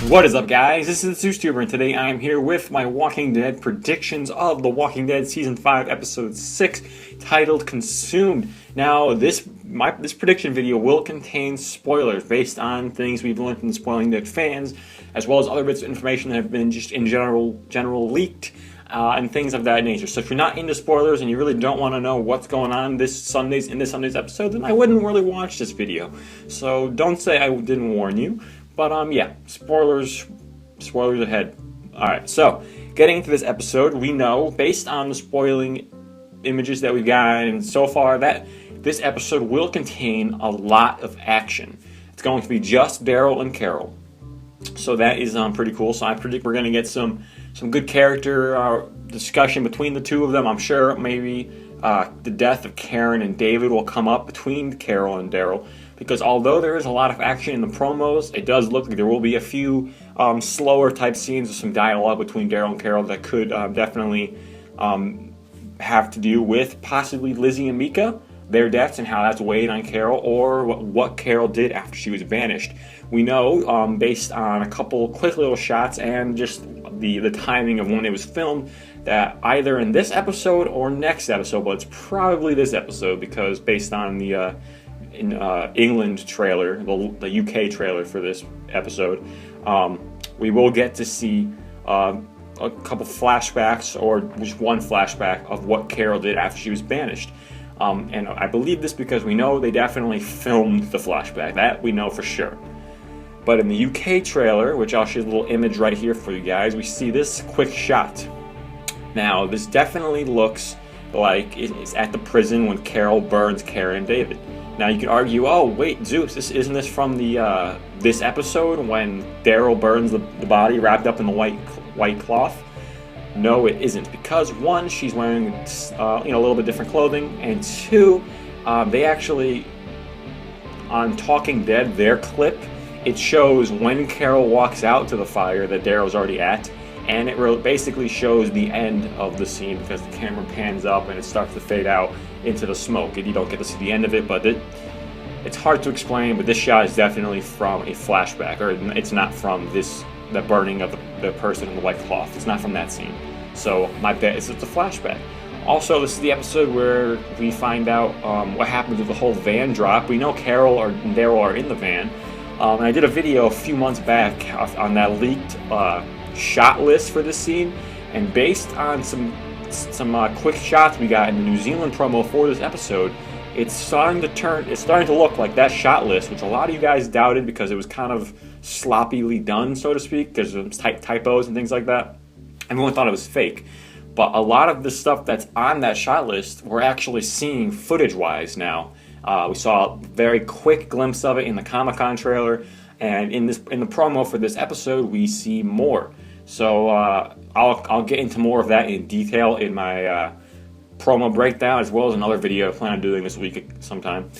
What is up, guys? This is the Tuber, and today I am here with my Walking Dead predictions of The Walking Dead Season 5, Episode 6, titled Consumed. Now, this prediction video will contain spoilers based on things we've learned from the Spoiling Dead fans, as well as other bits of information that have been just in general leaked, and things of that nature. So if you're not into spoilers and you really don't want to know what's going on in this Sunday's episode, then I wouldn't really watch this video. So don't say I didn't warn you. But yeah, spoilers ahead. Alright, so getting into this episode, we know, based on the spoiling images that we've gotten so far, that this episode will contain a lot of action. It's going to be just Daryl and Carol. So that is pretty cool. So I predict we're going to get some good character discussion between the two of them. I'm sure maybe the death of Karen and David will come up between Carol and Daryl. Because although there is a lot of action in the promos, it does look like there will be a few slower type scenes with some dialogue between Daryl and Carol that could definitely have to do with possibly Lizzie and Mika, their deaths, and how that's weighed on Carol, or what Carol did after she was banished. We know, based on a couple quick little shots and just the timing of when it was filmed, that either in this episode or next episode, but it's probably this episode, because based on the England trailer, the UK trailer for this episode, we will get to see a couple flashbacks, or just one flashback of what Carol did after she was banished. And I believe this because we know they definitely filmed the flashback. That we know for sure. But in the UK trailer, which I'll show you a little image right here for you guys, we see this quick shot. Now, this definitely looks like it's at the prison when Carol burns Karen and David. Now you could argue, oh wait, Zeus, isn't this from the this episode when Daryl burns the body wrapped up in the white cloth? No, it isn't, because one, she's wearing a little bit different clothing, and two, they actually, on Talking Dead, their clip, it shows when Carol walks out to the fire that Daryl's already at, and it basically shows the end of the scene because the camera pans up and it starts to fade out into the smoke, and you don't get to see the end of it, but it's hard to explain, but this shot is definitely from a flashback, or it's not from the burning of the person in the white cloth. It's not from that scene. So my bet is it's a flashback. Also, this is the episode where we find out what happened to the whole van drop. We know Carol and Daryl are in the van, and I did a video a few months back on that leaked shot list for this scene, and based on some quick shots we got in the New Zealand promo for this episode, it's starting to look like that shot list, which a lot of you guys doubted because it was kind of sloppily done, so to speak, because of typos and things like that. Everyone thought it was fake. But a lot of the stuff that's on that shot list, we're actually seeing footage-wise now. We saw a very quick glimpse of it in the Comic-Con trailer, and in the promo for this episode, we see more. So I'll get into more of that in detail in my promo breakdown, as well as another video I plan on doing this week sometime.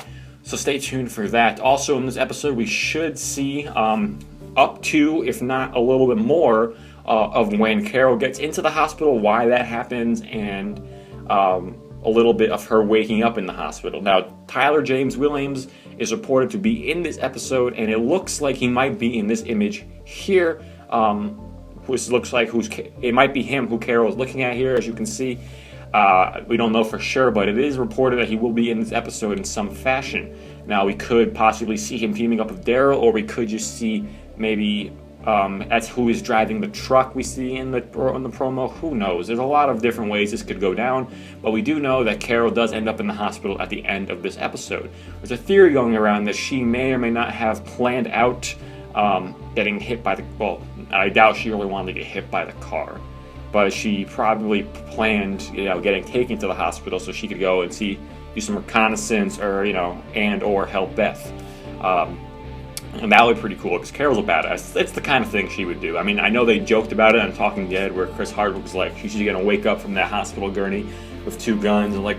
So stay tuned for that. Also in this episode, we should see up to, if not a little bit more, of when Carol gets into the hospital, why that happens, and a little bit of her waking up in the hospital. Now, Tyler James Williams is reported to be in this episode, and it looks like he might be in this image here, which looks like it might be him who Carol is looking at here, as you can see. We don't know for sure, but it is reported that he will be in this episode in some fashion. Now, we could possibly see him teaming up with Daryl, or we could just see maybe that's who is driving the truck we see in the promo. Who knows? There's a lot of different ways this could go down, but we do know that Carol does end up in the hospital at the end of this episode. There's a theory going around that she may or may not have planned out getting hit by I doubt she really wanted to get hit by the car, but she probably planned, getting taken to the hospital so she could go and do some reconnaissance, or or help Beth. And that would be pretty cool, because Carol's a badass. It's the kind of thing she would do. I mean, I know they joked about it on Talking Dead, where Chris Hardwick was like, she's gonna wake up from that hospital gurney with two guns and the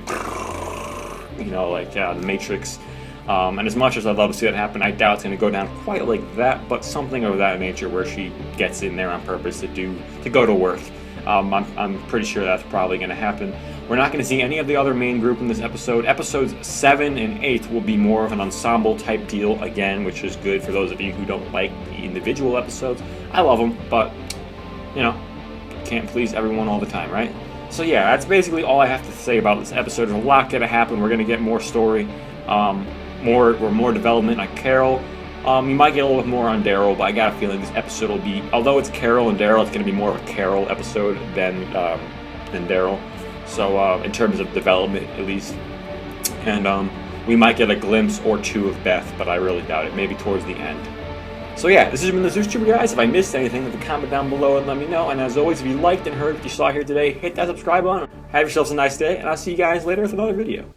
Matrix. And as much as I'd love to see that happen, I doubt it's going to go down quite like that, but something of that nature where she gets in there on purpose to go to work. I'm pretty sure that's probably going to happen. We're not going to see any of the other main group in this episode. Episodes 7 and 8 will be more of an ensemble type deal again, which is good for those of you who don't like the individual episodes. I love them, but, you know, can't please everyone all the time, right? So yeah, that's basically all I have to say about this episode. There's a lot going to happen. We're going to get more story, more development on Carol. You might get a little bit more on Daryl, but I got a feeling this episode will be, although it's Carol and Daryl, it's going to be more of a Carol episode than Daryl. So in terms of development, at least, and we might get a glimpse or two of Beth, but I really doubt it. Maybe towards the end. So yeah, this has been the Zeus Tuber, guys. If I missed anything, leave a comment down below and let me know. And as always, if you liked and heard what you saw here today, hit that subscribe button. Have yourselves a nice day, and I'll see you guys later with another video.